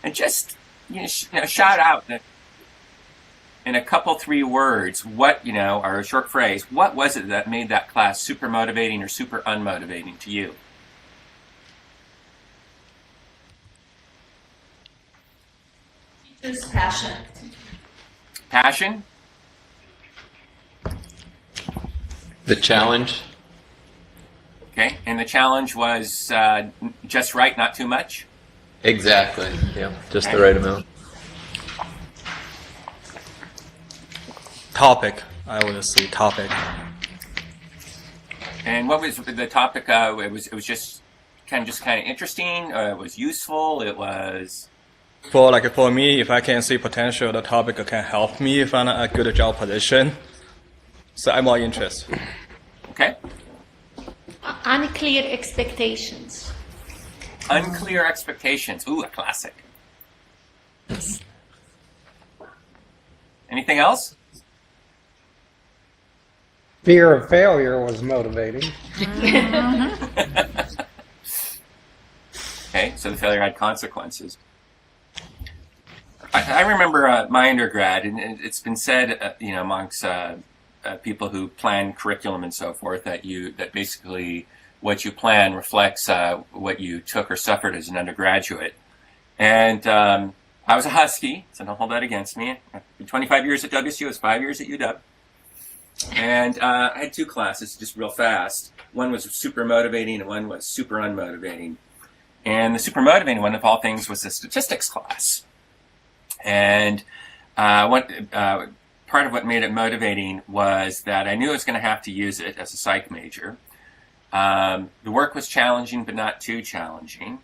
And just shout out in a couple, 3 words, what, or a short phrase, what was it that made that class super motivating or super unmotivating to you? Teacher's passion. Passion? The challenge. Okay, and the challenge was just right, not too much? Exactly. Yeah, just the right amount. Topic. I would say topic. And what was the topic? It was just kind of interesting. It was useful. It was. For me, if I can see potential, the topic can help me find a good job position. So I'm more interested. Okay. Unclear expectations. Unclear expectations. Ooh, a classic. Anything else? Fear of failure was motivating. Okay, so the failure had consequences. I remember my undergrad, and it's been said, amongst people who plan curriculum and so forth, that basically what you plan reflects what you took or suffered as an undergraduate. And I was a Husky, so don't hold that against me. 25 years at WSU, it was 5 years at UW. And I had 2 classes, just real fast. One was super motivating and one was super unmotivating. And the super motivating one, of all things, was the statistics class. And part of what made it motivating was that I knew I was going to have to use it as a psych major. The work was challenging, but not too challenging.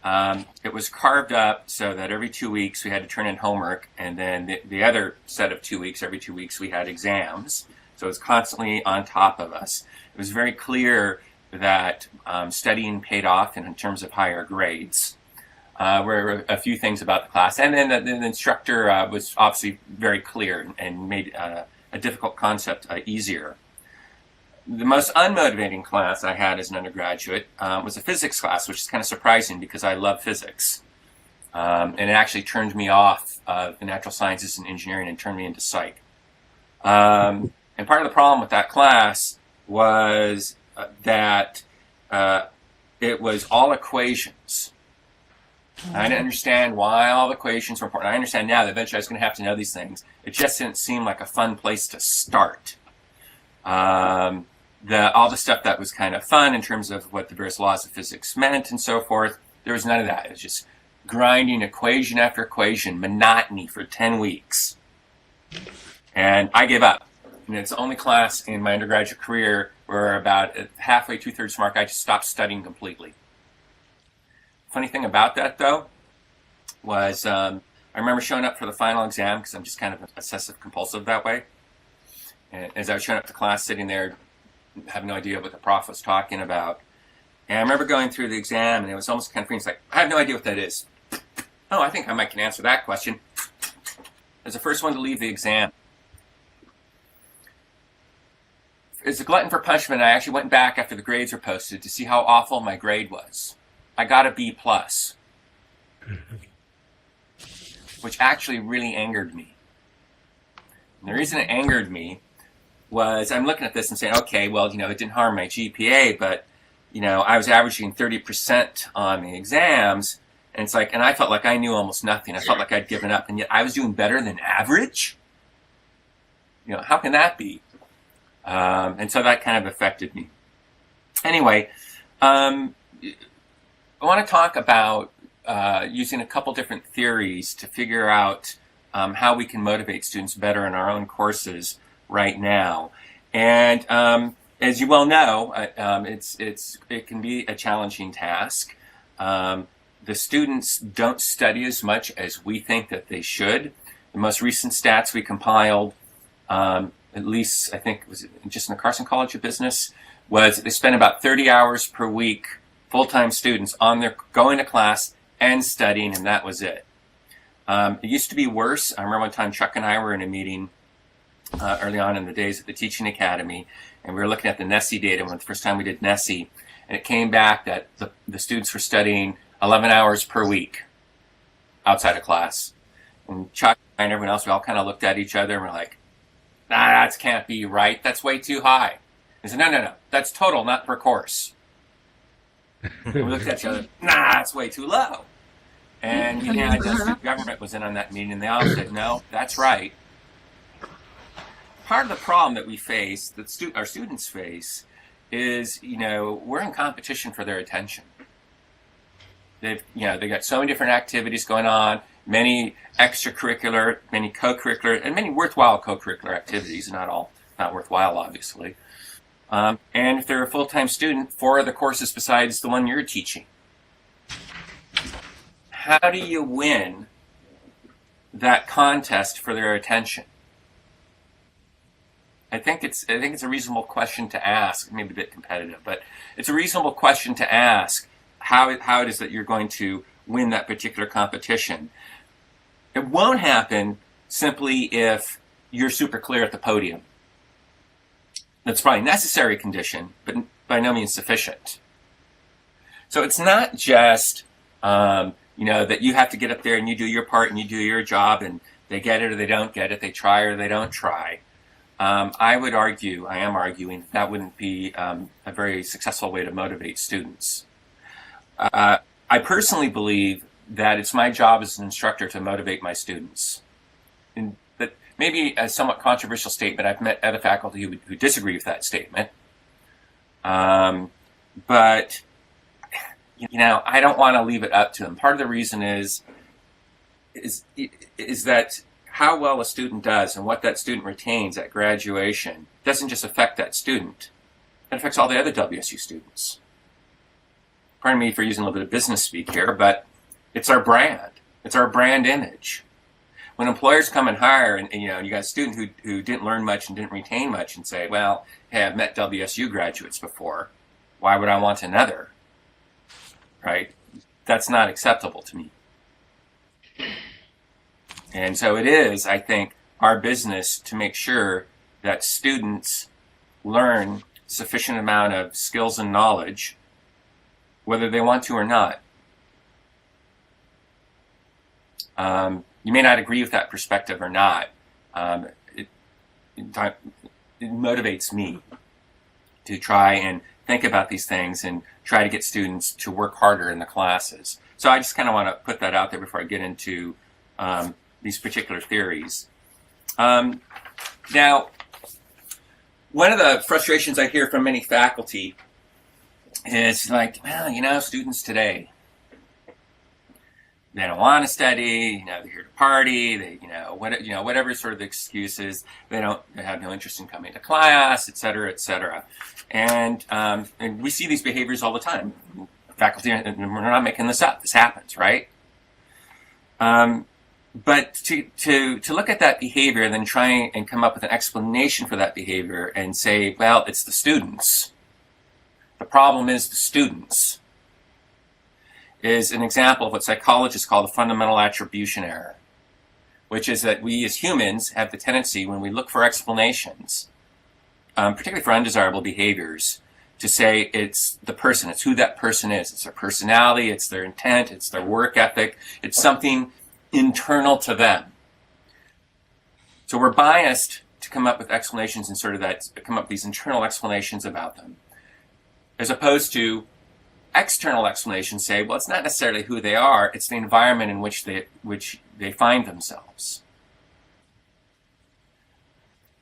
It was carved up so that every 2 weeks we had to turn in homework, and then the other set of 2 weeks, every 2 weeks we had exams. So it was constantly on top of us. It was very clear that studying paid off in terms of higher grades. Were a few things about the class. And then the instructor was obviously very clear and made a difficult concept easier. The most unmotivating class I had as an undergraduate was a physics class, which is kind of surprising because I love physics. And it actually turned me off of the natural sciences and engineering and turned me into psych. And part of the problem with that class was that it was all equations. I didn't understand why all the equations were important. I understand now that eventually I was going to have to know these things. It just didn't seem like a fun place to start. All the stuff that was kind of fun in terms of what the various laws of physics meant and so forth, there was none of that. It was just grinding equation after equation, monotony for 10 weeks. And I gave up. And it's the only class in my undergraduate career where about halfway, 2/3 mark, I just stopped studying completely. Funny thing about that, though, was I remember showing up for the final exam because I'm just kind of obsessive compulsive that way. And as I was showing up to class, sitting there, having no idea what the prof was talking about. And I remember going through the exam, and it was almost kind of feeling like, I have no idea what that is. Oh, I think I might can answer that question. I was the first one to leave the exam. As a glutton for punishment, I actually went back after the grades were posted to see how awful my grade was. I got a B+, which actually really angered me. And the reason it angered me was I'm looking at this and saying, okay, well, it didn't harm my GPA, but, I was averaging 30% on the exams, and it's like, and I felt like I knew almost nothing. I felt like I'd given up, and yet I was doing better than average? How can that be? And so that kind of affected me. Anyway, I want to talk about using a couple different theories to figure out how we can motivate students better in our own courses right now. And as you well know, it can be a challenging task. The students don't study as much as we think that they should. The most recent stats we compiled, at least I think it was just in the Carson College of Business, was they spend about 30 hours per week, full-time students, on their going to class and studying, and that was it. It used to be worse. I remember one time Chuck and I were in a meeting early on in the days at the Teaching Academy, and we were looking at the NESE data when the first time we did NESE, and it came back that the students were studying 11 hours per week. outside of class. And Chuck and everyone else, we all kind of looked at each other and we're like, nah, that can't be right. That's way too high. He said, no, that's total, not per course. And we looked at each other, nah, that's way too low. And the student government was in on that meeting, and they all said, no, that's right. Part of the problem that we face, that our students face, is, we're in competition for their attention. They got so many different activities going on, many extracurricular, many co-curricular, and many worthwhile co-curricular activities, not worthwhile, obviously. And if they're a full-time student, 4 other courses besides the one you're teaching. How do you win that contest for their attention? I think it's a reasonable question to ask, maybe a bit competitive, but it's a reasonable question to ask how it is that you're going to win that particular competition. It won't happen simply if you're super clear at the podium. That's probably a necessary condition, but by no means sufficient. So it's not just that you have to get up there and you do your part and you do your job and they get it or they don't get it, they try or they don't try. I am arguing that wouldn't be a very successful way to motivate students. I personally believe that it's my job as an instructor to motivate my students. And that maybe a somewhat controversial statement. I've met other faculty who disagree with that statement. But I don't want to leave it up to them. Part of the reason is that how well a student does and what that student retains at graduation doesn't just affect that student. It affects all the other WSU students. Pardon me for using a little bit of business speak here, but it's our brand. It's our brand image. When employers come and hire, and you got a student who didn't learn much and didn't retain much, and say, "Well, hey, I've met WSU graduates before. Why would I want another?" Right? That's not acceptable to me. And so it is, I think, our business to make sure that students learn sufficient amount of skills and knowledge, whether they want to or not. You may not agree with that perspective or not. It motivates me to try and think about these things and try to get students to work harder in the classes. So I just kind of want to put that out there before I get into these particular theories. Now, one of the frustrations I hear from many faculty is like, well, students today, they don't want to study, they're here to party, whatever sort of excuses, they have no interest in coming to class, et cetera, et cetera. And we see these behaviors all the time. Faculty, and we're not making this up, this happens, right? But to look at that behavior and then try and come up with an explanation for that behavior and say, well, it's the students. The problem is the students, is an example of what psychologists call the fundamental attribution error, which is that we as humans have the tendency, when we look for explanations, particularly for undesirable behaviors, to say it's the person, it's who that person is, it's their personality, it's their intent, it's their work ethic, it's something internal to them. So we're biased to come up with explanations and come up with these internal explanations about them, as opposed to external explanations say, well, it's not necessarily who they are, it's the environment in which they find themselves.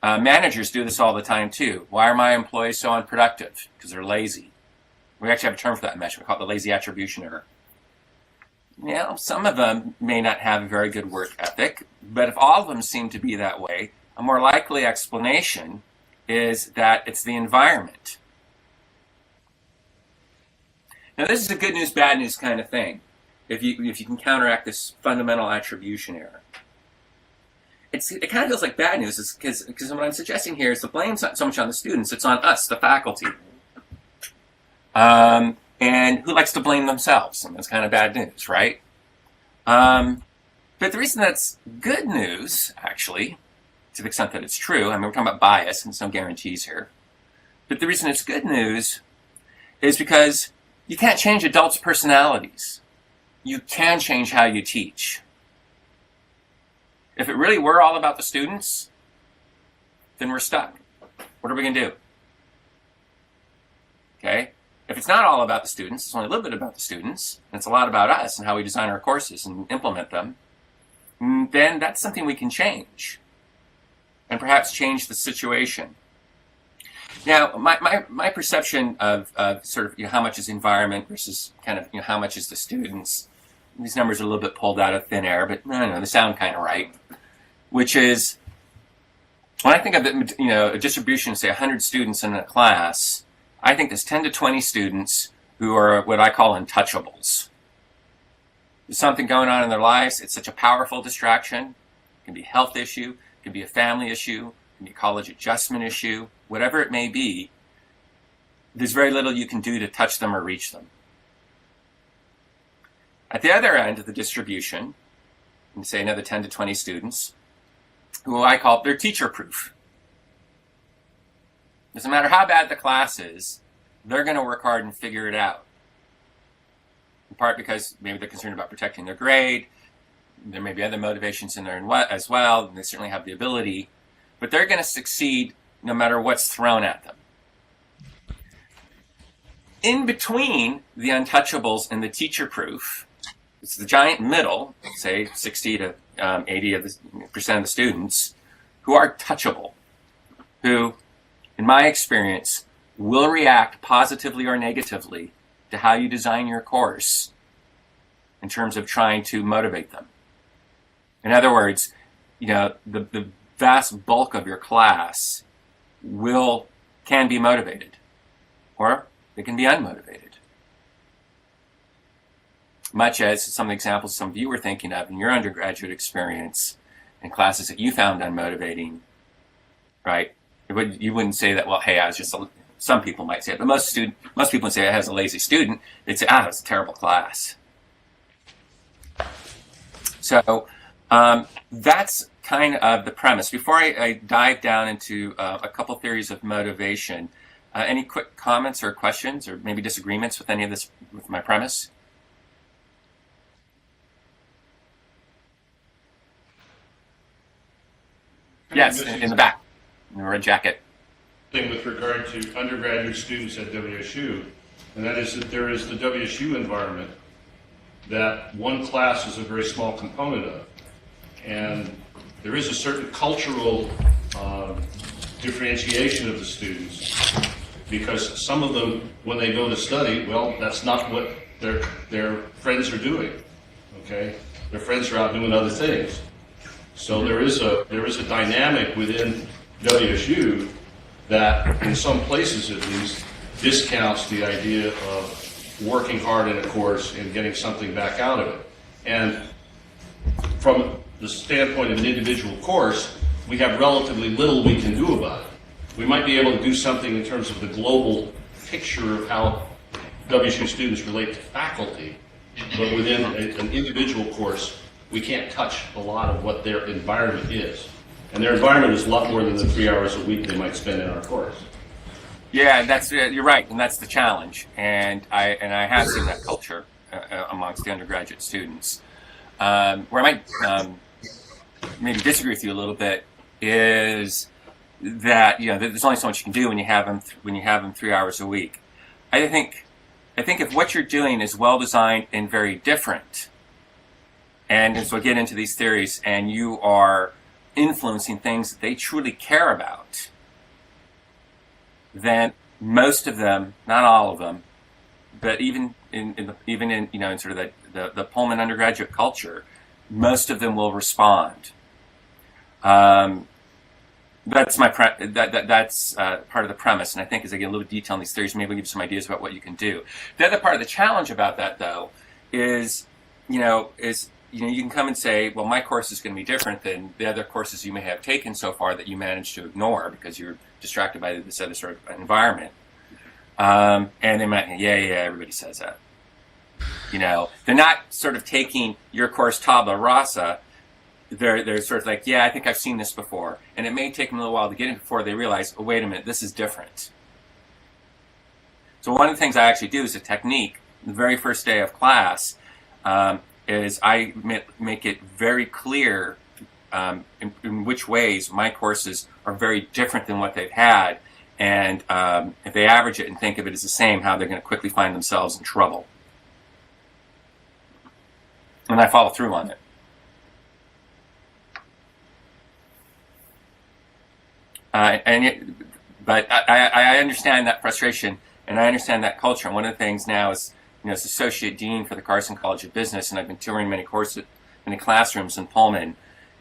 Managers do this all the time too. Why are my employees so unproductive? Because they're lazy. We actually have a term for that measure. We call it the lazy attribution error. Some of them may not have a very good work ethic, but if all of them seem to be that way, a more likely explanation is that it's the environment. Now, this is a good news, bad news kind of thing, if you can counteract this fundamental attribution error. It kind of feels like bad news, because what I'm suggesting here is the blame's not so much on the students, it's on us, the faculty. And who likes to blame themselves? And that's kind of bad news, right? But the reason that's good news, actually, to the extent that it's true, we're talking about bias, and there's no guarantees here. But the reason it's good news is because you can't change adults' personalities. You can change how you teach. If it really were all about the students, then we're stuck. What are we going to do? Okay? If it's not all about the students, it's only a little bit about the students, and it's a lot about us and how we design our courses and implement them, then that's something we can change and perhaps change the situation. Now, my perception of sort of how much is environment versus kind of how much is the students, these numbers are a little bit pulled out of thin air, but I don't know, they sound kind of right, which is, when I think of it, a distribution of, say, 100 students in a class, I think there's 10 to 20 students who are what I call untouchables. There's something going on in their lives. It's such a powerful distraction. It can be a health issue. It can be a family issue. It can be a college adjustment issue. Whatever it may be, there's very little you can do to touch them or reach them. At the other end of the distribution, say another 10 to 20 students, who I call, they're teacher-proof. Doesn't matter how bad the class is, they're going to work hard and figure it out. In part because maybe they're concerned about protecting their grade. There may be other motivations in there as well, and they certainly have the ability. But they're going to succeed no matter what's thrown at them. In between the untouchables and the teacher-proof, it's the giant middle, say 60 to 80% of the students, who are touchable, who, in my experience, will react positively or negatively to how you design your course in terms of trying to motivate them. In other words, the vast bulk of your class can be motivated, or they can be unmotivated. Much as some of the examples some of you were thinking of in your undergraduate experience in classes that you found unmotivating, right? You wouldn't say that, well, hey, I was just some people might say it, but most people would say I was a lazy student. They'd say, it was a terrible class. So that's kind of the premise. Before I dive down into a couple theories of motivation, any quick comments or questions or maybe disagreements with any of this, with my premise? Yes, in the back, in the red jacket. Thing with regard to undergraduate students at WSU, and that is that there is the WSU environment that one class is a very small component of. And there is a certain cultural differentiation of the students, because some of them, when they go to study, well, that's not what their friends are doing, okay? Their friends are out doing other things. So there is a dynamic within WSU that, in some places at least, discounts the idea of working hard in a course and getting something back out of it. And from the standpoint of an individual course, we have relatively little we can do about it. We might be able to do something in terms of the global picture of how WSU students relate to faculty, but within an individual course, we can't touch a lot of what their environment is. And their environment is a lot more than the 3 hours a week they might spend in our course. Yeah, you're right, and that's the challenge. And I have seen that culture amongst the undergraduate students. Where I might maybe disagree with you a little bit is that there's only so much you can do when you have them 3 hours a week. I think if what you're doing is well designed and very different, and so get into these theories, and you are influencing things that they truly care about, then most of them, not all of them, but even in sort of the Pullman undergraduate culture, most of them will respond. That's part of the premise, and I think as I get a little detail in these theories, maybe I'll give you some ideas about what you can do. The other part of the challenge about that, though, is you can come and say, well, my course is going to be different than the other courses you may have taken so far that you managed to ignore because you're distracted by this other sort of environment. And they might, everybody says that. They're not sort of taking your course tabula rasa. They're sort of like, yeah, I think I've seen this before. And it may take them a little while to get in before they realize, oh, wait a minute, this is different. So one of the things I actually do is a technique, the very first day of class, is I make it very clear in which ways my courses are very different than what they've had, and if they average it and think of it as the same, how they're going to quickly find themselves in trouble. And I follow through on it. But I understand that frustration, and I understand that culture. And one of the things now is, as Associate Dean for the Carson College of Business, and I've been touring many courses, many classrooms in Pullman,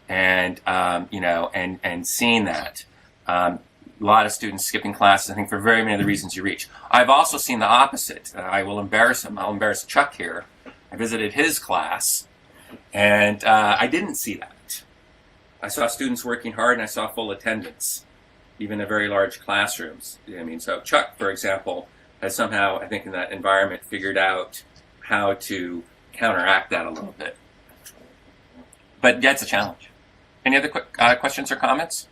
and and seeing that. A lot of students skipping classes, I think, for very many of the reasons you reach. I've also seen the opposite. I will embarrass him. I'll embarrass Chuck here. I visited his class, and I didn't see that. I saw students working hard, and I saw full attendance, even in very large classrooms. So Chuck, for example, has somehow, I think, in that environment, figured out how to counteract that a little bit. But yeah, it's a challenge. Any other quick questions or comments?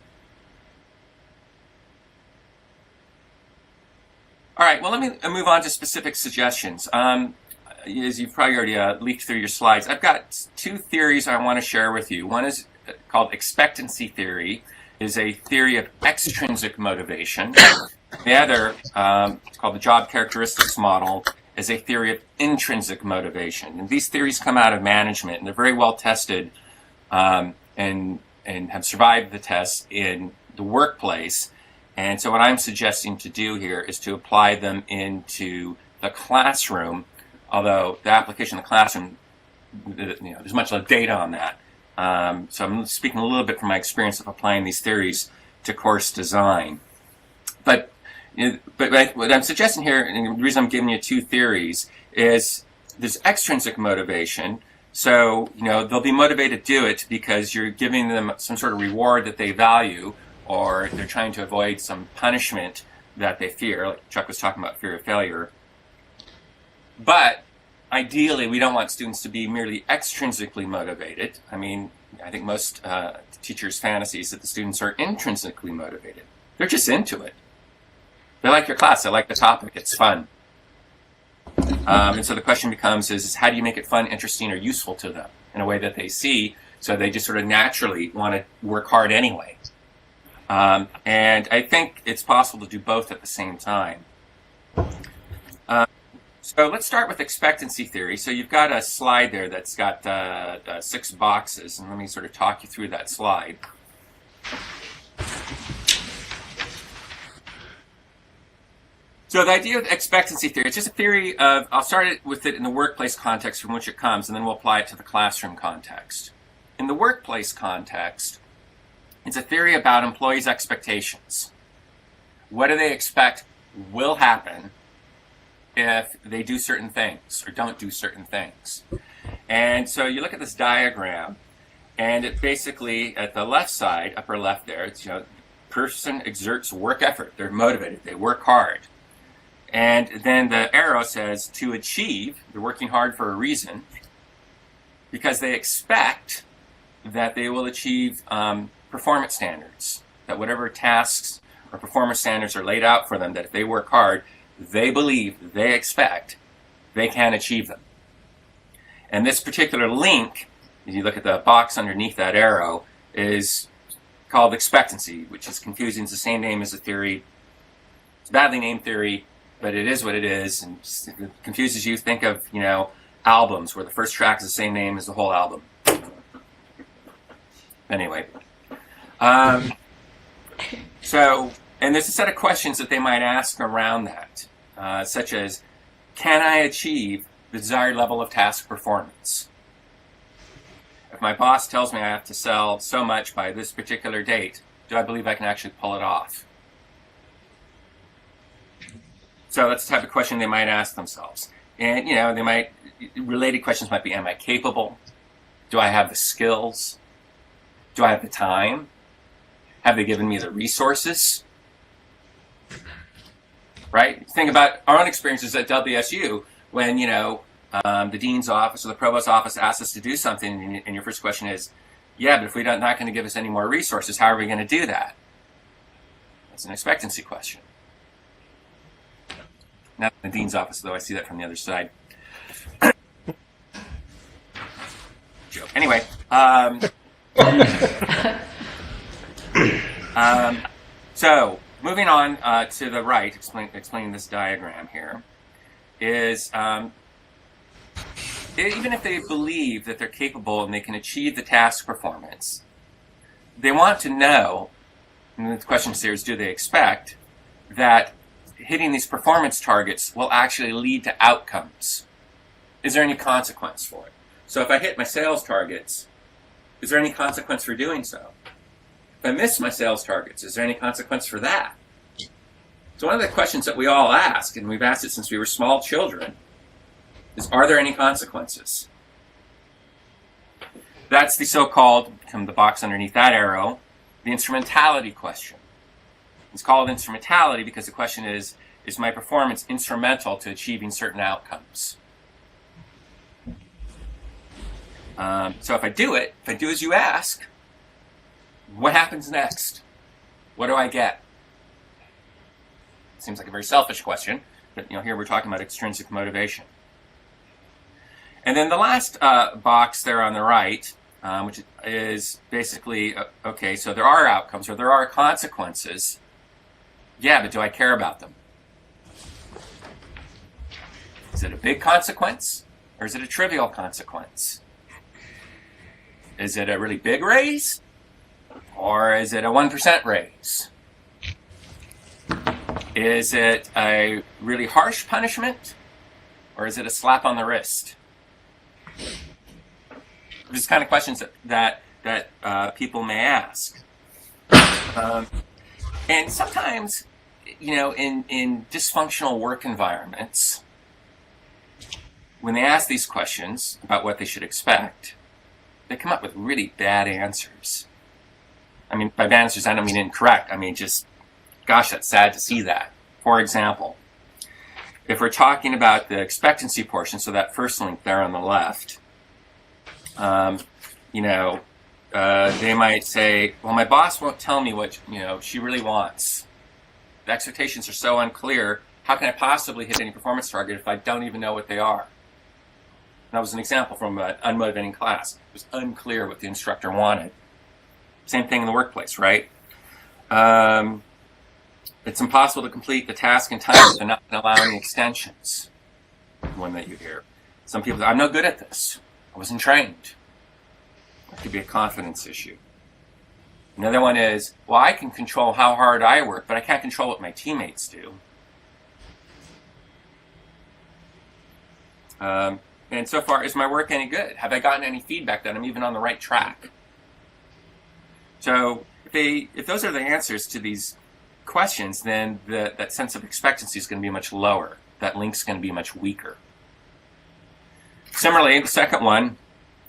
All right, well, let me move on to specific suggestions. As you've probably already leafed through your slides, I've got two theories I want to share with you. One is called expectancy theory, is a theory of extrinsic motivation. The other, it's called the job characteristics model, is a theory of intrinsic motivation. And these theories come out of management, and they're very well tested and have survived the test in the workplace. And so what I'm suggesting to do here is to apply them into the classroom, although the application in the classroom, there's much less data on that. So I'm speaking a little bit from my experience of applying these theories to course design. But what I'm suggesting here, and the reason I'm giving you two theories, is there's extrinsic motivation. So, they'll be motivated to do it because you're giving them some sort of reward that they value, or they're trying to avoid some punishment that they fear, like Chuck was talking about fear of failure. But ideally, we don't want students to be merely extrinsically motivated. I think most teachers' fantasies that the students are intrinsically motivated. They're just into it. They like your class. They like the topic. It's fun. And so the question becomes is how do you make it fun, interesting, or useful to them in a way that they see, so they just sort of naturally want to work hard anyway. And I think it's possible to do both at the same time. So let's start with expectancy theory. So you've got a slide there that's got 6 boxes, and let me sort of talk you through that slide. So the idea of expectancy theory, it's just a theory of, I'll start with it in the workplace context from which it comes, and then we'll apply it to the classroom context. In the workplace context, it's a theory about employees' expectations. What do they expect will happen if they do certain things or don't do certain things? And so you look at this diagram, and it basically, at the left side, upper left there, it's, person exerts work effort. They're motivated. They work hard. And then the arrow says to achieve, they're working hard for a reason, because they expect that they will achieve performance standards, that whatever tasks or performance standards are laid out for them, that if they work hard, they believe, they expect, they can achieve them. And this particular link, if you look at the box underneath that arrow, is called expectancy, which is confusing. It's the same name as the theory. It's a badly named theory, but it is what it is, and it confuses you. Think of, albums where the first track is the same name as the whole album. Anyway. And there's a set of questions that they might ask around that, such as, can I achieve the desired level of task performance? If my boss tells me I have to sell so much by this particular date, do I believe I can actually pull it off? So that's the type of question they might ask themselves. And, related questions might be, am I capable? Do I have the skills? Do I have the time? Have they given me the resources? Right? Think about our own experiences at WSU when, the dean's office or the provost's office asks us to do something, and your first question is, yeah, but if we're not going to give us any more resources, how are we going to do that? That's an expectancy question. Not in the dean's office, though. I see that from the other side. Joke. Anyway. So moving on to the right, explaining this diagram here, is even if they believe that they're capable and they can achieve the task performance, they want to know, and the question here is, do they expect that hitting these performance targets will actually lead to outcomes? Is there any consequence for it? So if I hit my sales targets, is there any consequence for doing so? If I miss my sales targets, is there any consequence for that? So one of the questions that we all ask, and we've asked it since we were small children, is, are there any consequences? That's the so-called, from the box underneath that arrow, the instrumentality question. It's called instrumentality because the question is my performance instrumental to achieving certain outcomes? So if I do as you ask, what happens next? What do I get? Seems like a very selfish question, but here we're talking about extrinsic motivation. And then the last box there on the right, which is basically, okay, so there are outcomes or there are consequences. Yeah, but do I care about them? Is it a big consequence or is it a trivial consequence? Is it a really big raise or is it a 1% raise? Is it a really harsh punishment or is it a slap on the wrist? These kind of questions that people may ask. And sometimes, in dysfunctional work environments, when they ask these questions about what they should expect, they come up with really bad answers. I mean, by bad answers, I don't mean incorrect. I mean, just, gosh, that's sad to see that. For example, if we're talking about the expectancy portion, so that first link there on the left, they might say, well, my boss won't tell me what, she really wants. The expectations are so unclear. How can I possibly hit any performance target if I don't even know what they are? That was an example from an unmotivating class. It was unclear what the instructor wanted. Same thing in the workplace, right? It's impossible to complete the task in time if they're not going to allow any extensions. One that you hear. Some people say, I'm no good at this. I wasn't trained. That could be a confidence issue. Another one is, well, I can control how hard I work, but I can't control what my teammates do. And so far, is my work any good? Have I gotten any feedback that I'm even on the right track? So if those are the answers to these questions, then that sense of expectancy is going to be much lower. That link's going to be much weaker. Similarly, the second one,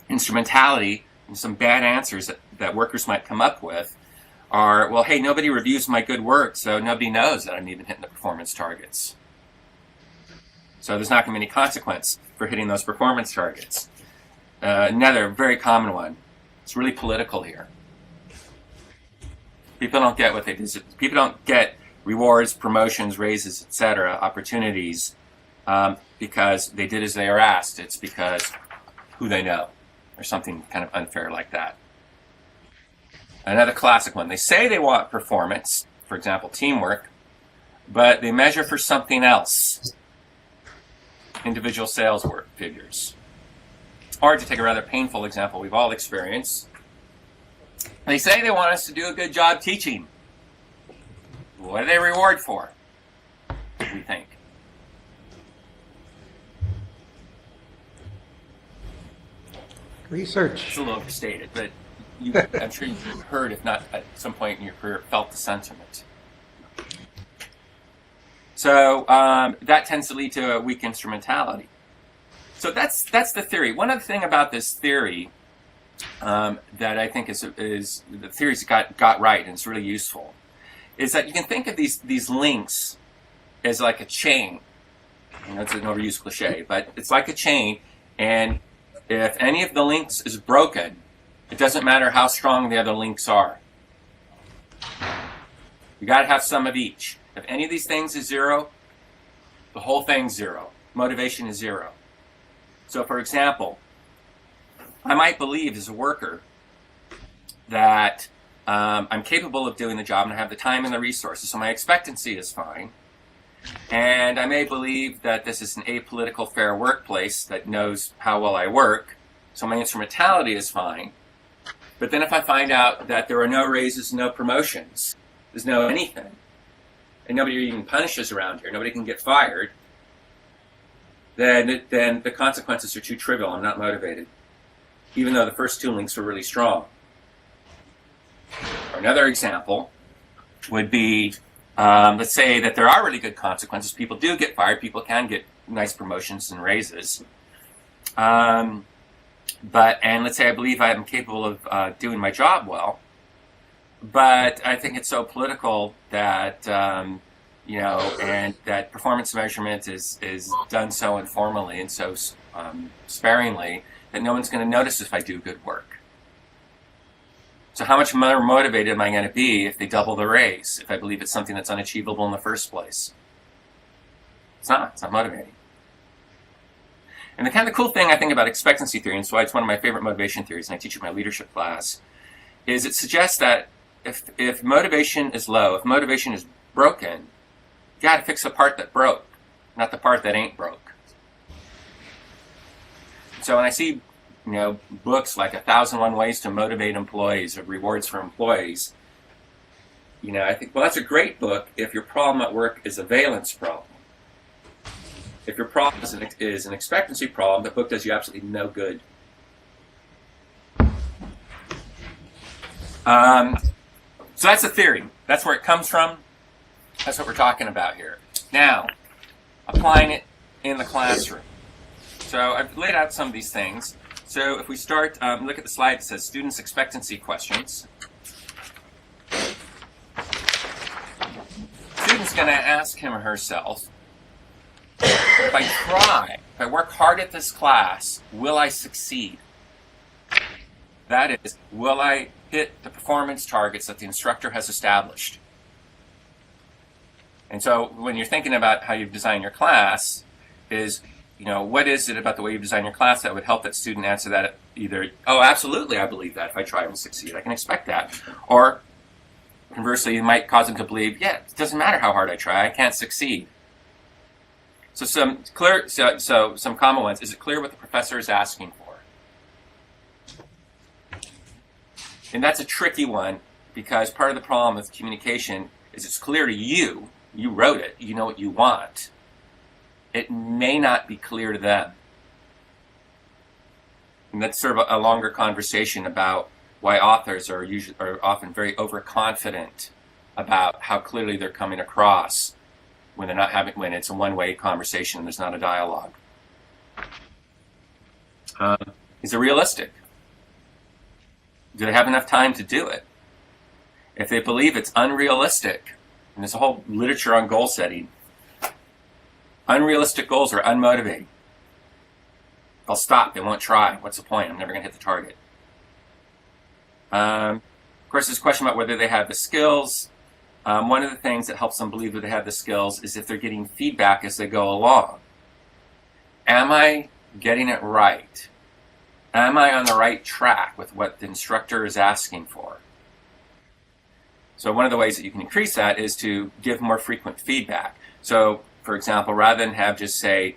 instrumentality, and some bad answers that workers might come up with are, well, hey, nobody reviews my good work, so nobody knows that I'm even hitting the performance targets. So there's not going to be any consequence for hitting those performance targets. Another very common one. It's really political here. People don't get what they deserve. People don't get rewards, promotions, raises, etc., opportunities because they did as they were asked. It's because who they know, or something kind of unfair like that. Another classic one. They say they want performance, for example, teamwork, but they measure for something else. Individual sales work figures. Or to take a rather painful example we've all experienced, they say they want us to do a good job teaching. What do they reward for? We think. Research. It's a little overstated, but I'm sure you've heard, if not at some point in your career, felt the sentiment. So that tends to lead to a weak instrumentality. So that's the theory. One other thing about this theory that I think is the theory's got right, and it's really useful, is that you can think of these links as like a chain. That's an overused cliche, but it's like a chain, and if any of the links is broken, it doesn't matter how strong the other links are. You got to have some of each. If any of these things is zero, the whole thing's zero. Motivation is zero. So, for example, I might believe as a worker that I'm capable of doing the job and I have the time and the resources, so my expectancy is fine. And I may believe that this is an apolitical, fair workplace that knows how well I work, so my instrumentality is fine. But then if I find out that there are no raises, no promotions, there's no anything, and nobody even punishes around here, nobody can get fired, then the consequences are too trivial. I'm not motivated, even though the first two links were really strong. Or another example would be, let's say that there are really good consequences. People do get fired. People can get nice promotions and raises. And let's say I believe I am capable of doing my job well, but I think it's so political that, and that performance measurement is done so informally and so sparingly that no one's going to notice if I do good work. So how much more motivated am I going to be if they double the raise, if I believe it's something that's unachievable in the first place? It's not motivating. And the kind of cool thing I think about expectancy theory, and so it's one of my favorite motivation theories, and I teach it in my leadership class, is it suggests that if motivation is low, if motivation is broken, you got to fix the part that broke, not the part that ain't broke. So when I see books like 1,001 Ways to Motivate Employees or Rewards for Employees, I think, well, that's a great book if your problem at work is a valence problem. If your problem is an expectancy problem, the book does you absolutely no good. So that's a theory. That's where it comes from. That's what we're talking about here. Now, applying it in the classroom. So I've laid out some of these things. So if we start, look at the slide that says students' expectancy questions. Student's going to ask him or herself, if I try, if I work hard at this class, will I succeed? That is, will I hit the performance targets that the instructor has established? And so when you're thinking about how you design your class is, what is it about the way you design your class that would help that student answer that either, oh, absolutely, I believe that. If I try, I will succeed. I can expect that. Or conversely, you might cause them to believe, yeah, it doesn't matter how hard I try, I can't succeed. So some common ones. Is it clear what the professor is asking for? And that's a tricky one because part of the problem with communication is it's clear to you. You wrote it. You know what you want. It may not be clear to them. And that's sort of a longer conversation about why authors are often very overconfident about how clearly they're coming across when it's a one-way conversation and there's not a dialogue. Is it realistic? Do they have enough time to do it? If they believe it's unrealistic, and there's a whole literature on goal setting, unrealistic goals are unmotivating. They'll stop. They won't try. What's the point? I'm never going to hit the target. Of course, there's a question about whether they have the skills. One of the things that helps them believe that they have the skills is if they're getting feedback as they go along. Am I getting it right? Am I on the right track with what the instructor is asking for? So one of the ways that you can increase that is to give more frequent feedback. So, for example, rather than have just, say,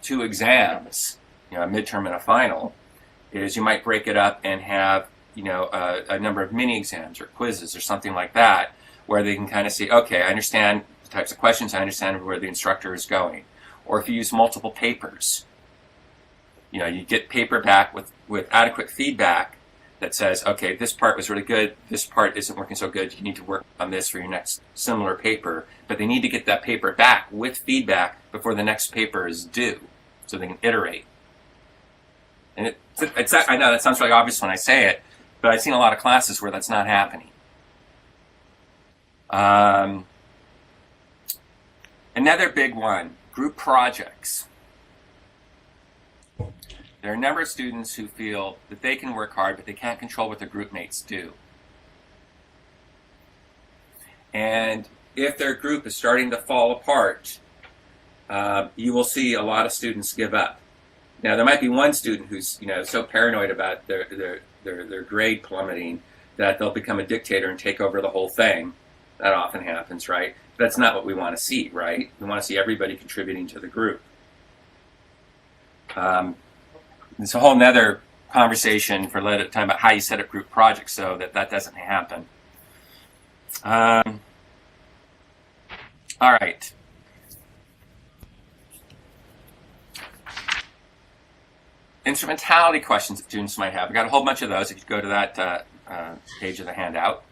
2 exams, a midterm and a final, is you might break it up and have, a number of mini exams or quizzes or something like that, where they can kind of see, okay, I understand the types of questions, I understand where the instructor is going. Or if you use multiple papers, you get paper back with adequate feedback that says, okay, this part was really good, this part isn't working so good, you need to work on this for your next similar paper. But they need to get that paper back with feedback before the next paper is due, so they can iterate. And I know that sounds really obvious when I say it, but I've seen a lot of classes where that's not happening. Another big one, group projects. There are a number of students who feel that they can work hard, but they can't control what their group mates do. And if their group is starting to fall apart, you will see a lot of students give up. Now, there might be one student who's so paranoid about their grade plummeting that they'll become a dictator and take over the whole thing. That often happens, right? But that's not what we want to see, right? We want to see everybody contributing to the group. It's a whole nother conversation for later time about how you set up group projects so that that doesn't happen. All right. Instrumentality questions that students might have. I've got a whole bunch of those if you go to that page of the handout.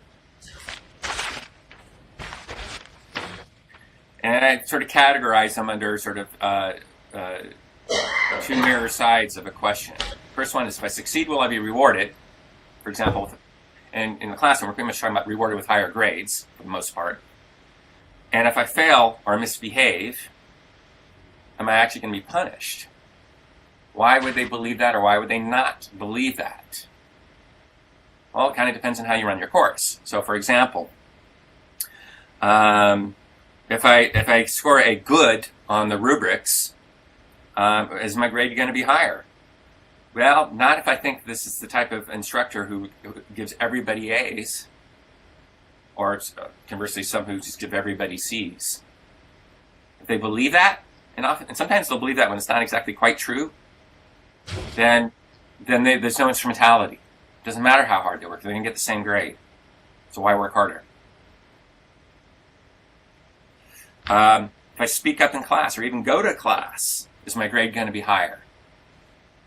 And I sort of categorize them under sort of two mirror sides of a question. First one is, if I succeed, will I be rewarded? For example, and in the classroom, we're pretty much talking about rewarded with higher grades, for the most part. And if I fail or misbehave, am I actually going to be punished? Why would they believe that, or why would they not believe that? Well, it kind of depends on how you run your course. So, for example, if I score a good on the rubrics, is my grade going to be higher? Well, not if I think this is the type of instructor who gives everybody A's, or conversely, some who just give everybody C's. If they believe that, and sometimes they'll believe that when it's not exactly quite true, then there's no instrumentality. It doesn't matter how hard they work; they're going to get the same grade. So why work harder? If I speak up in class or even go to class, is my grade going to be higher?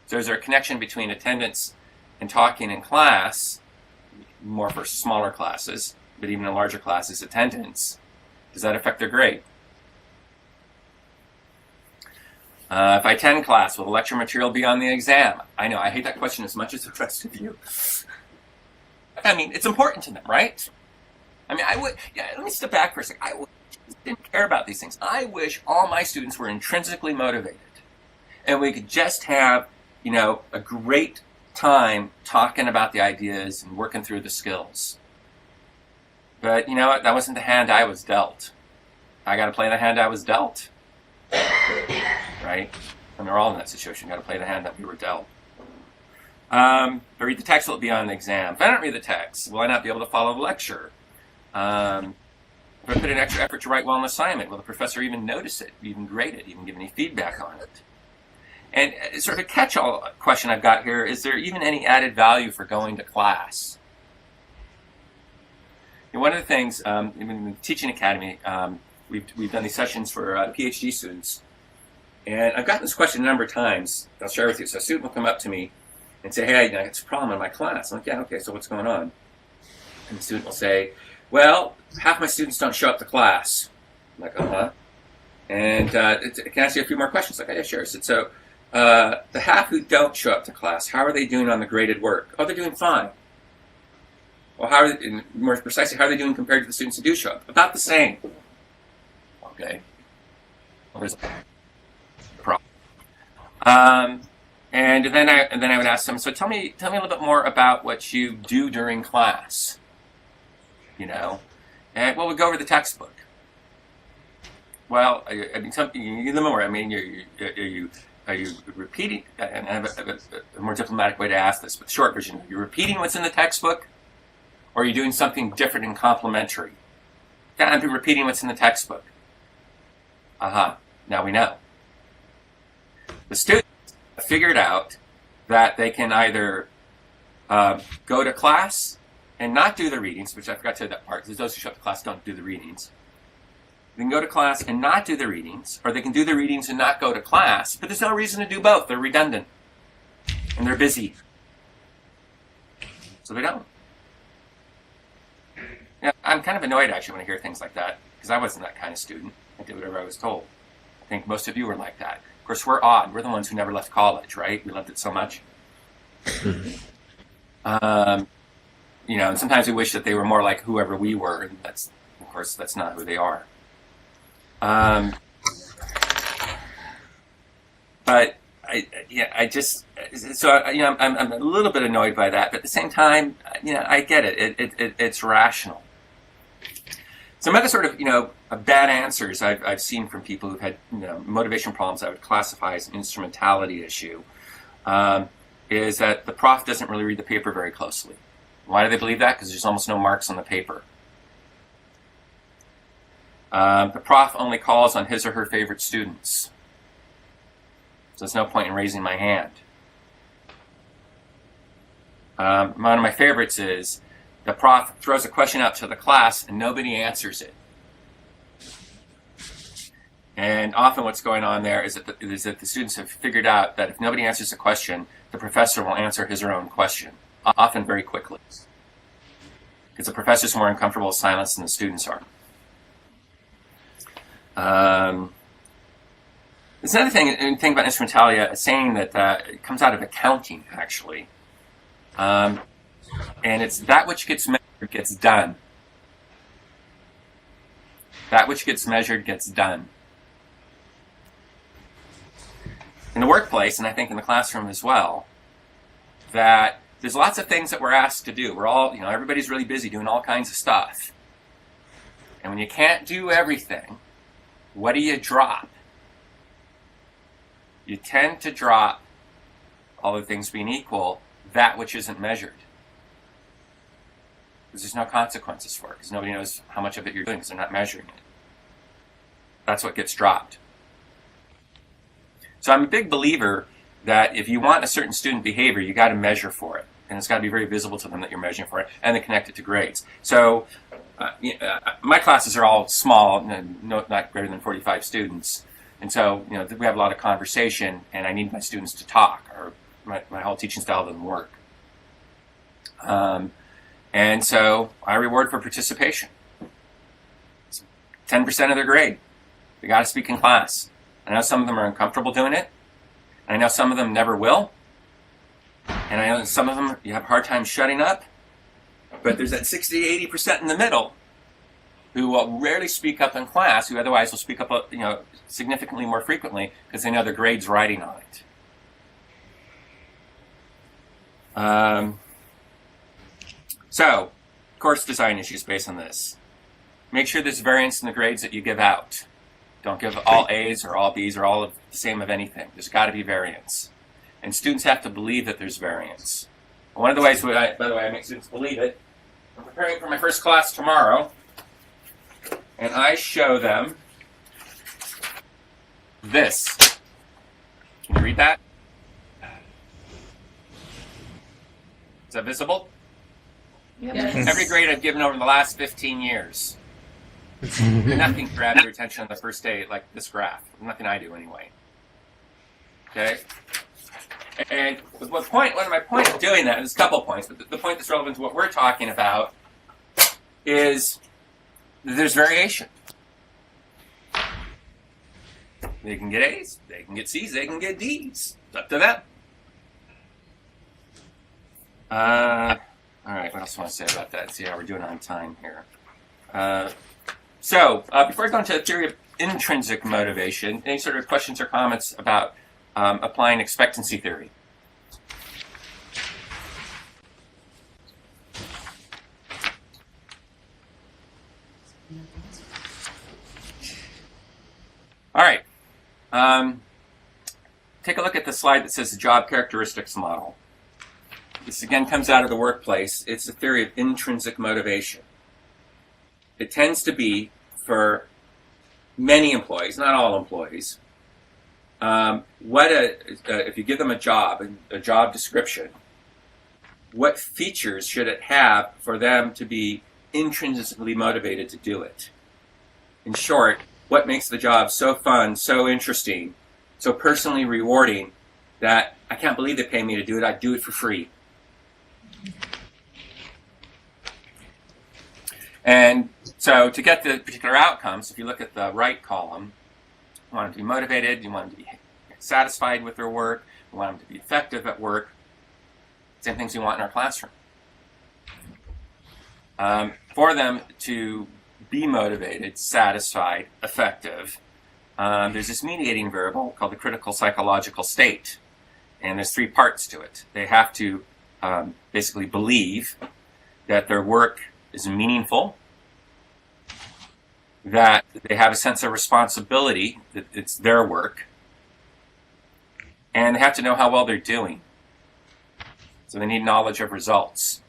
So is there a connection between attendance and talking in class, more for smaller classes, but even in larger classes, attendance? Does that affect their grade? If I attend class, will the lecture material be on the exam? I know, I hate that question as much as the rest of you. I mean, it's important to them, right? I mean, let me step back for a second. I didn't care about these things. I wish all my students were intrinsically motivated, and we could just have, a great time talking about the ideas and working through the skills. But you know what? That wasn't the hand I was dealt. I got to play the hand I was dealt, right? And we're all in that situation. Got to play the hand that we were dealt. If I read the text, will it be on the exam? If I don't read the text, will I not be able to follow the lecture? If I put in extra effort to write well an assignment, will the professor even notice it, even grade it, even give any feedback on it? And sort of a catch-all question I've got here, is there even any added value for going to class? And one of the things, in the Teaching Academy, we've done these sessions for PhD students, and I've gotten this question a number of times. I'll share with you. So a student will come up to me and say, hey, I got this problem in my class. I'm like, yeah, okay, so what's going on? And the student will say, well, half my students don't show up to class. I'm like, uh-huh. And can I ask you a few more questions? Like, yeah, sure. So the half who don't show up to class, how are they doing on the graded work? Oh, they're doing fine. Well, how are they, more precisely, how are they doing compared to the students who do show up? About the same. Okay. Well, there's a problem. And then I would ask them, so tell me a little bit more about what you do during class. And well, we go over the textbook. Well, I mean, something you need them more. I mean, are you repeating? And I have a more diplomatic way to ask this, but the short version: are you repeating what's in the textbook, or are you doing something different and complementary? Yeah, I'm repeating what's in the textbook. Now we know. The students have figured out that they can either go to class and not do the readings, which I forgot to say that part, because those who show up to class don't do the readings. They can go to class and not do the readings, or they can do the readings and not go to class, but there's no reason to do both. They're redundant, and they're busy. So they don't. Yeah, I'm kind of annoyed, actually, when I hear things like that, because I wasn't that kind of student. I did whatever I was told. I think most of you were like that. Of course, we're odd. We're the ones who never left college, right? We loved it so much. And sometimes we wish that they were more like whoever we were, and of course, that's not who they are. But I'm a little bit annoyed by that, but at the same time, I get it. It's rational. Some other sort of, bad answers I've seen from people who've had, motivation problems I would classify as an instrumentality issue, is that the prof doesn't really read the paper very closely. Why do they believe that? Because there's almost no marks on the paper. The prof only calls on his or her favorite students. So there's no point in raising my hand. One of my favorites is the prof throws a question out to the class and nobody answers it. And often what's going on there is that the students have figured out that if nobody answers a question, the professor will answer his or her own question, often very quickly. Because the professor's more uncomfortable with silence than the students are. There's another thing about instrumentalia, a saying that it comes out of accounting, actually. And it's that which gets measured gets done. That which gets measured gets done. In the workplace, and I think in the classroom as well, that there's lots of things that we're asked to do. We're all, everybody's really busy doing all kinds of stuff. And when you can't do everything, what do you drop? You tend to drop, all other things being equal, that which isn't measured. Because there's no consequences for it, because nobody knows how much of it you're doing, because they're not measuring it. That's what gets dropped. So I'm a big believer that if you want a certain student behavior, you got to measure for it. And it's got to be very visible to them that you're measuring for it, and then connect it to grades. So my classes are all small, not greater than 45 students. And so, we have a lot of conversation, and I need my students to talk, or my whole teaching style doesn't work. And so I reward for participation. It's 10% of their grade. They got to speak in class. I know some of them are uncomfortable doing it. And I know some of them never will. And I know some of them you have a hard time shutting up. But there's that 60 to 80% in the middle who will rarely speak up in class, who otherwise will speak up, significantly more frequently because they know their grade's riding on it. So, course design issues based on this. Make sure there's variance in the grades that you give out. Don't give all A's or all B's or all of the same of anything. There's got to be variance. And students have to believe that there's variance. One of the ways, by the way, I make students believe it, I'm preparing for my first class tomorrow, and I show them this. Can you read that? Is that visible? Yes. Every grade I've given over the last 15 years. Nothing grabbed your attention on the first day like this graph. Nothing I do anyway. Okay? And one of my points of doing that, there's a couple points, but the point that's relevant to what we're talking about is that there's variation. They can get A's, they can get C's, they can get D's. It's up to them. All right, what else do I want to say about that? See how we're doing on time here. So, before I go into the theory of intrinsic motivation, any sort of questions or comments about applying expectancy theory? All right. Take a look at the slide that says the job characteristics model. This again comes out of the workplace. It's the theory of intrinsic motivation. It tends to be for many employees, not all employees, if you give them a job description, what features should it have for them to be intrinsically motivated to do it? In short, what makes the job so fun, so interesting, so personally rewarding that I can't believe they pay me to do it, I'd do it for free. And so to get the particular outcomes, if you look at the right column, you want them to be motivated, you want them to be satisfied with their work, you want them to be effective at work. Same things we want in our classroom. For them to be motivated, satisfied, effective, there's this mediating variable called the critical psychological state. And there's 3 parts to it. They have to basically believe that their work is meaningful, that they have a sense of responsibility, that it's their work, and they have to know how well they're doing. So they need knowledge of results.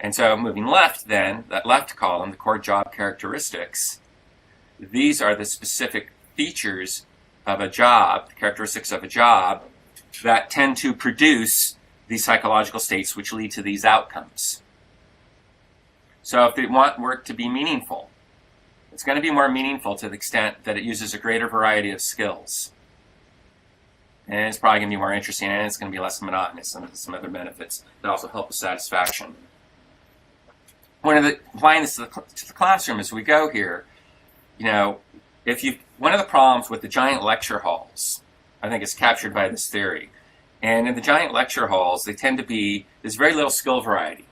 And so moving left then, that left column, the core job characteristics, these are the specific features of a job, the characteristics of a job, that tend to produce these psychological states which lead to these outcomes. So if they want work to be meaningful, it's going to be more meaningful to the extent that it uses a greater variety of skills. And it's probably going to be more interesting, and it's going to be less monotonous, and some other benefits that also help with satisfaction. Applying this to the classroom as we go here, one of the problems with the giant lecture halls, I think, is captured by this theory. And in the giant lecture halls, there's very little skill variety.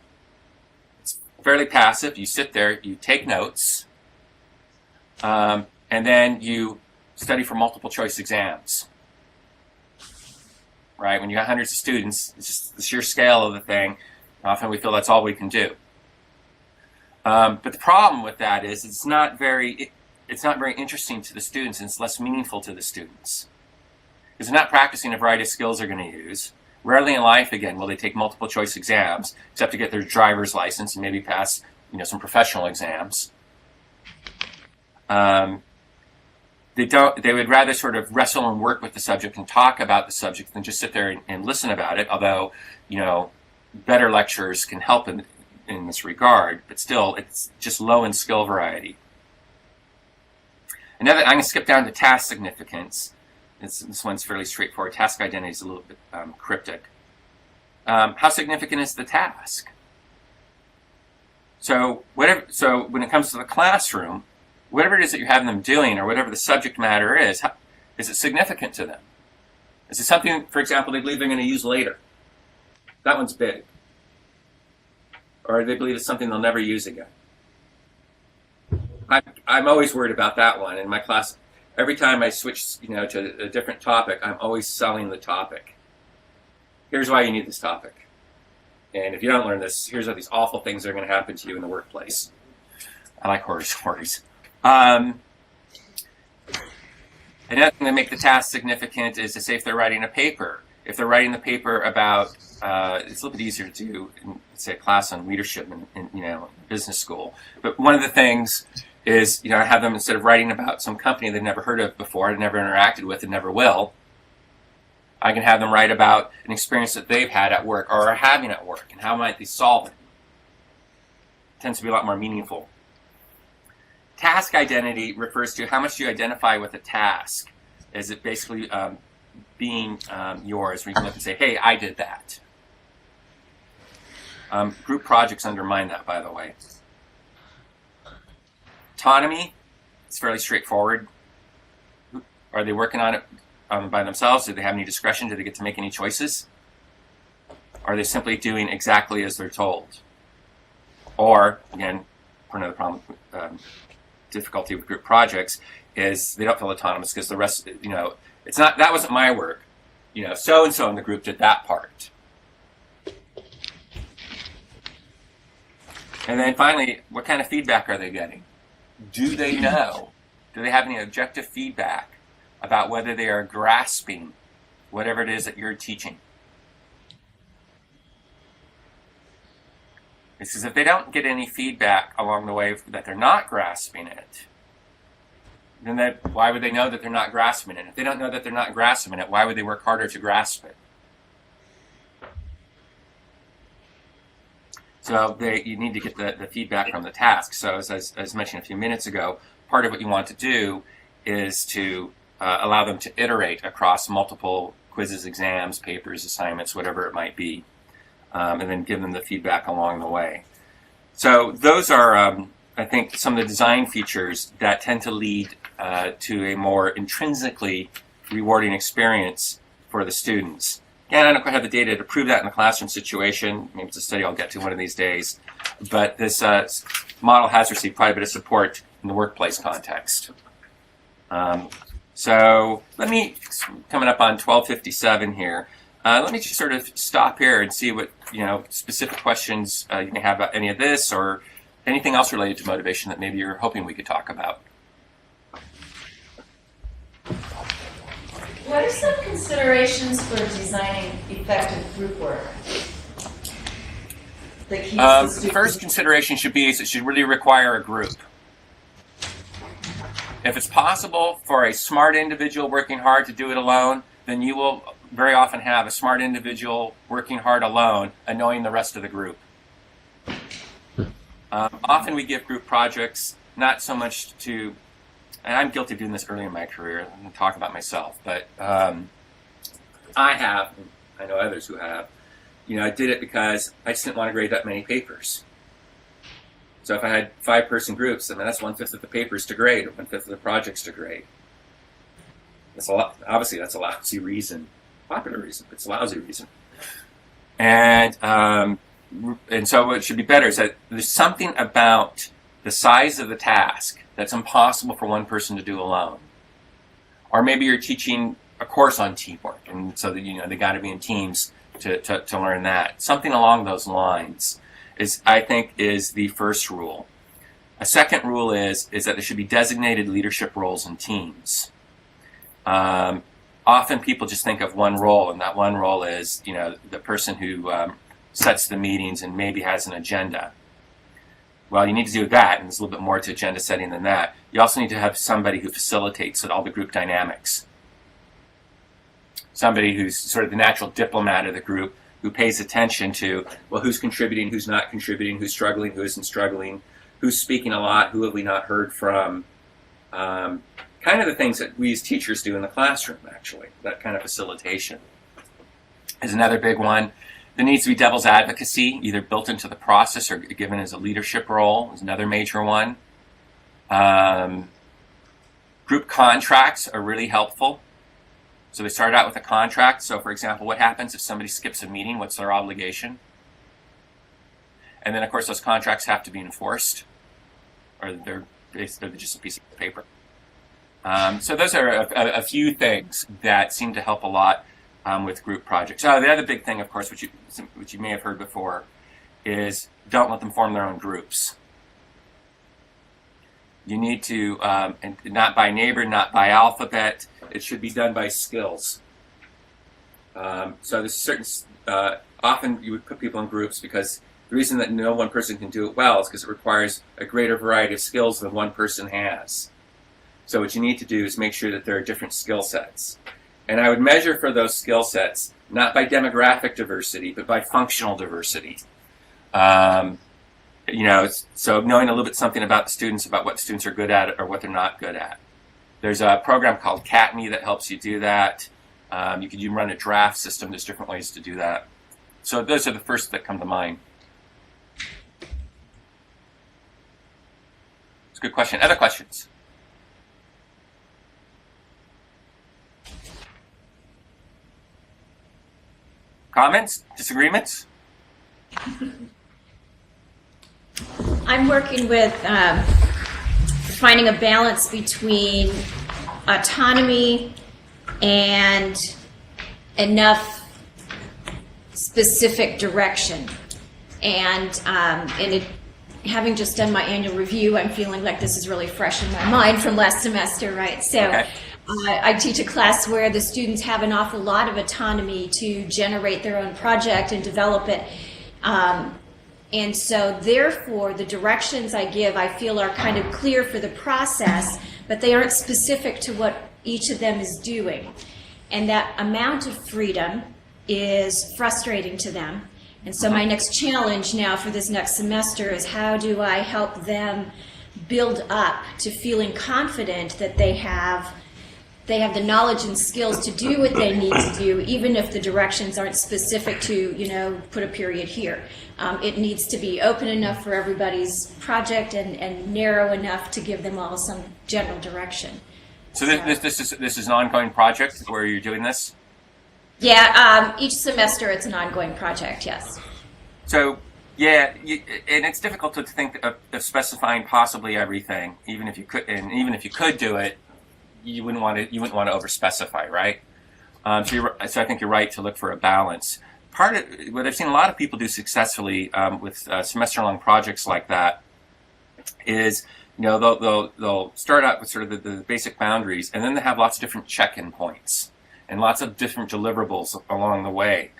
It's fairly passive. You sit there, you take notes, and then you study for multiple choice exams. Right? When you got hundreds of students, it's just the sheer scale of the thing. Often we feel that's all we can do. But the problem with that is it's not very interesting to the students, and it's less meaningful to the students. Because they're not practicing a variety of skills they're going to use. Rarely in life, again, will they take multiple choice exams, except to get their driver's license and maybe pass, some professional exams. They would rather sort of wrestle and work with the subject and talk about the subject than just sit there and listen about it, although, better lectures can help in this regard, but still, it's just low in skill variety. I'm going to skip down to task significance. This one's fairly straightforward. Task identity is a little bit cryptic. How significant is the task? So when it comes to the classroom, whatever it is that you're having them doing, or whatever the subject matter is it significant to them? Is it something, for example, they believe they're going to use later? That one's big. Or they believe it's something they'll never use again. I'm always worried about that one. In my class, every time I switch to a different topic, I'm always selling the topic. Here's why you need this topic. And if you don't learn this, here's all these awful things that are going to happen to you in the workplace. I like horror stories. Another thing that make the task significant is to say if they're writing a paper. If they're writing the paper about, it's a little bit easier to do in, say, a class on leadership in business school. But one of the things is, have them, instead of writing about some company they've never heard of before, never interacted with, and never will, I can have them write about an experience that they've had at work or are having at work, and how might they solve it. It tends to be a lot more meaningful. Task identity refers to how much you identify with a task. Is it basically being yours, where you can look and say, hey, I did that. Group projects undermine that, by the way. Autonomy, it's fairly straightforward. Are they working on it by themselves? Do they have any discretion? Do they get to make any choices? Are they simply doing exactly as they're told? Or, again, for another problem, difficulty with group projects is they don't feel autonomous because the rest, it's not, that wasn't my work. So-and-so in the group did that part. And then finally, what kind of feedback are they getting? Do they know? Do they have any objective feedback about whether they are grasping whatever it is that you're teaching? Because if they don't get any feedback along the way that they're not grasping it, then why would they know that they're not grasping it? If they don't know that they're not grasping it, why would they work harder to grasp it? So you need to get the feedback from the task. So as mentioned a few minutes ago, part of what you want to do is to allow them to iterate across multiple quizzes, exams, papers, assignments, whatever it might be, and then give them the feedback along the way. So those are, I think, some of the design features that tend to lead to a more intrinsically rewarding experience for the students. Again, I don't quite have the data to prove that in the classroom situation. Maybe it's a study I'll get to one of these days. But this model has received quite a bit of support in the workplace context. So let me, coming up on 12:57 here, let me just sort of stop here and see what specific questions you may have about any of this or anything else related to motivation that maybe you're hoping we could talk about. What are some considerations for designing effective group work? that keeps the students? First consideration should be is it should really require a group. If it's possible for a smart individual working hard to do it alone, then you will very often have a smart individual working hard alone, annoying the rest of the group. Often we give group projects not so much to, and I'm guilty of doing this early in my career, I'm going to talk about myself, but I have, I know others who have, I did it because I just didn't want to grade that many papers. So if I had 5-person groups, I mean, that's 1/5 of the papers to grade, or 1/5 of the projects to grade. That's a lot. Obviously, that's a lousy reason, popular reason, but it's a lousy reason. And so what should be better is that there's something about the size of the task that's impossible for one person to do alone. Or maybe you're teaching a course on teamwork, and so that they got to be in teams to learn that. Something along those lines I think is the first rule. A second rule is that there should be designated leadership roles in teams. Often people just think of one role, and that one role is the person who sets the meetings and maybe has an agenda. Well, you need to do that, and there's a little bit more to agenda setting than that. You also need to have somebody who facilitates all the group dynamics. Somebody who's sort of the natural diplomat of the group, who pays attention to, well, who's contributing, who's not contributing, who's struggling, who isn't struggling, who's speaking a lot, who have we not heard from. Kind of the things that we as teachers do in the classroom, actually. That kind of facilitation is another big one. There needs to be devil's advocacy, either built into the process or given as a leadership role, is another major one. Group contracts are really helpful. So they start out with a contract. So for example, what happens if somebody skips a meeting? What's their obligation? And then of course those contracts have to be enforced, or they're just a piece of paper. So those are a few things that seem to help a lot with group projects. The other big thing, of course, which you may have heard before, is don't let them form their own groups. You need to, and not by neighbor, not by alphabet. It should be done by skills. So there's certain, often you would put people in groups because the reason that no one person can do it well is because it requires a greater variety of skills than one person has. So what you need to do is make sure that there are different skill sets. And I would measure for those skill sets, not by demographic diversity, but by functional diversity. So knowing a little bit something about the students, about what students are good at or what they're not good at. There's a program called CATME that helps you do that. You could run a draft system. There's different ways to do that. So those are the first that come to mind. It's a good question. Other questions? Comments? Disagreements? I'm working with finding a balance between autonomy and enough specific direction. And having just done my annual review, I'm feeling like this is really fresh in my mind from last semester, right? So. Okay. I teach a class where the students have an awful lot of autonomy to generate their own project and develop it. And so therefore, the directions I give, I feel are kind of clear for the process, but they aren't specific to what each of them is doing. And that amount of freedom is frustrating to them. And so my next challenge now for this next semester is how do I help them build up to feeling confident that they have the knowledge and skills to do what they need to do, even if the directions aren't specific to, put a period here. It needs to be open enough for everybody's project and narrow enough to give them all some general direction. So this is an ongoing project where you're doing this? Yeah, each semester it's an ongoing project, yes. So, yeah, and it's difficult to think of specifying possibly everything, even if you could do it. You wouldn't want to overspecify, right? So I think you're right to look for a balance. Part of what I've seen a lot of people do successfully with semester-long projects like that is, they'll start out with sort of the basic boundaries, and then they have lots of different check-in points and lots of different deliverables along the way.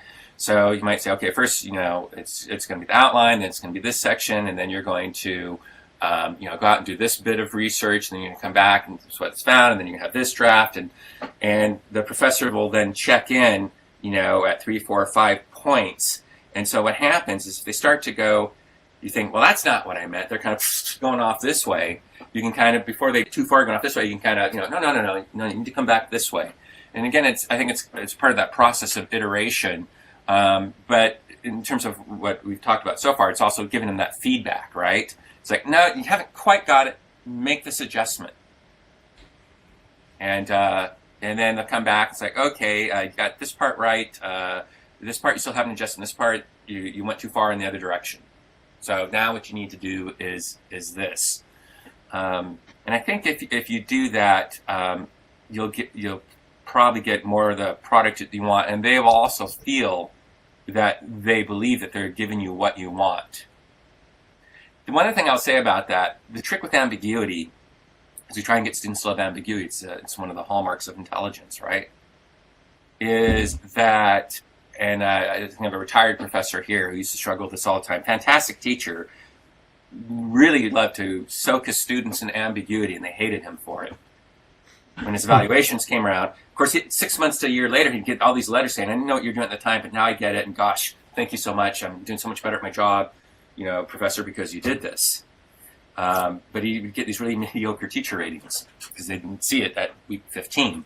So you might say, okay, first, it's going to be the outline, then it's going to be this section, and then you're going to, go out and do this bit of research, and then you're going to come back and this is what's found, and then you have this draft, and the professor will then check in, at 3, 4, 5 points. And so what happens is if they start to go, you think, well, that's not what I meant. They're kind of going off this way. You can kind of, before they too far going off this way, you can kind of, no, you need to come back this way. And again, I think it's part of that process of iteration. But in terms of what we've talked about so far, it's also giving them that feedback, right? It's like, no, you haven't quite got it. Make this adjustment. And then they'll come back. It's like, okay, I got this part right. This part you still haven't adjusted. This part you went too far in the other direction. So now what you need to do is this. And I think if you do that, you'll probably get more of the product that you want, and they will also feel that they believe that they're giving you what you want. The one other thing I'll say about that, the trick with ambiguity, is we try and get students to love ambiguity. It's one of the hallmarks of intelligence, right? Is that, and I think I have a retired professor here who used to struggle with this all the time. Fantastic teacher, really loved to soak his students in ambiguity, and they hated him for it. When his evaluations came around, of course, 6 months to a year later, he'd get all these letters saying, I didn't know what you were doing at the time, but now I get it, and gosh, thank you so much. I'm doing so much better at my job, professor, because you did this. But he would get these really mediocre teacher ratings because they didn't see it at week 15.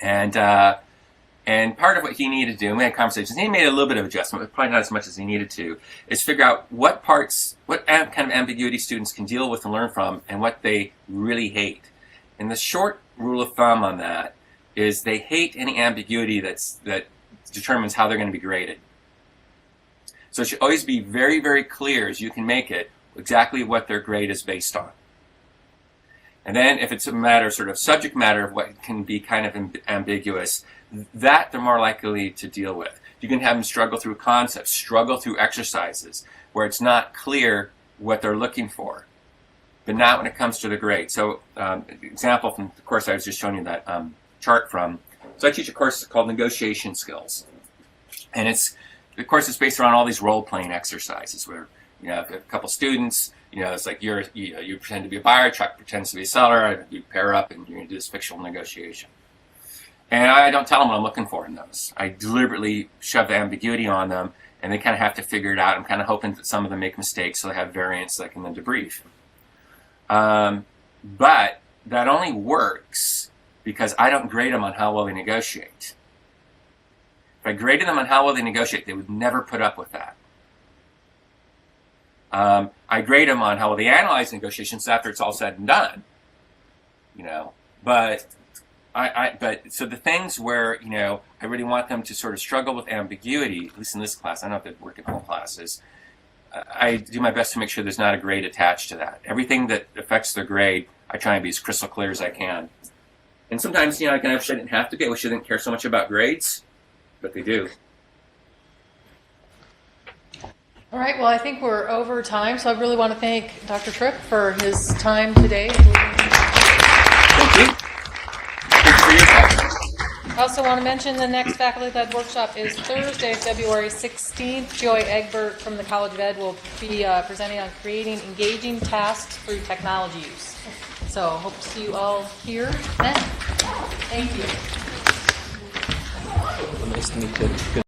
And part of what he needed to do, and we had conversations, and he made a little bit of adjustment, but probably not as much as he needed to, is figure out what kind of ambiguity students can deal with and learn from, and what they really hate. And the short rule of thumb on that is they hate any ambiguity that determines how they're going to be graded. So it should always be very, very clear as you can make it exactly what their grade is based on. And then if it's a matter, sort of subject matter of what can be kind of ambiguous, that they're more likely to deal with. You can have them struggle through concepts, struggle through exercises where it's not clear what they're looking for, but not when it comes to the grade. So example from the course I was just showing you that chart from. So I teach a course called Negotiation Skills. And the course is based around all these role-playing exercises where you have a couple students, it's like you pretend to be a buyer, Chuck pretends to be a seller, you pair up and you're going to do this fictional negotiation. And I don't tell them what I'm looking for in those. I deliberately shove the ambiguity on them, and they kind of have to figure it out. I'm kind of hoping that some of them make mistakes so they have variance that can then debrief. But that only works because I don't grade them on how well they negotiate. If I graded them on how well they negotiate, they would never put up with that. I grade them on how well they analyze negotiations after it's all said and done. But so the things where I really want them to sort of struggle with ambiguity, at least in this class. I don't have to work in all classes. I do my best to make sure there's not a grade attached to that. Everything that affects their grade, I try and be as crystal clear as I can. And sometimes, I wish I didn't have to be. I wish I didn't care so much about grades, but they do. All right, well, I think we're over time, so I really want to thank Dr. Tripp for his time today. Thank you. Thank you for your time. I also want to mention the next faculty-led workshop is Thursday, February 16th. Joy Egbert from the College of Ed will be presenting on creating engaging tasks through technology use. So hope to see you all here then. Thank you. Nice to meet you.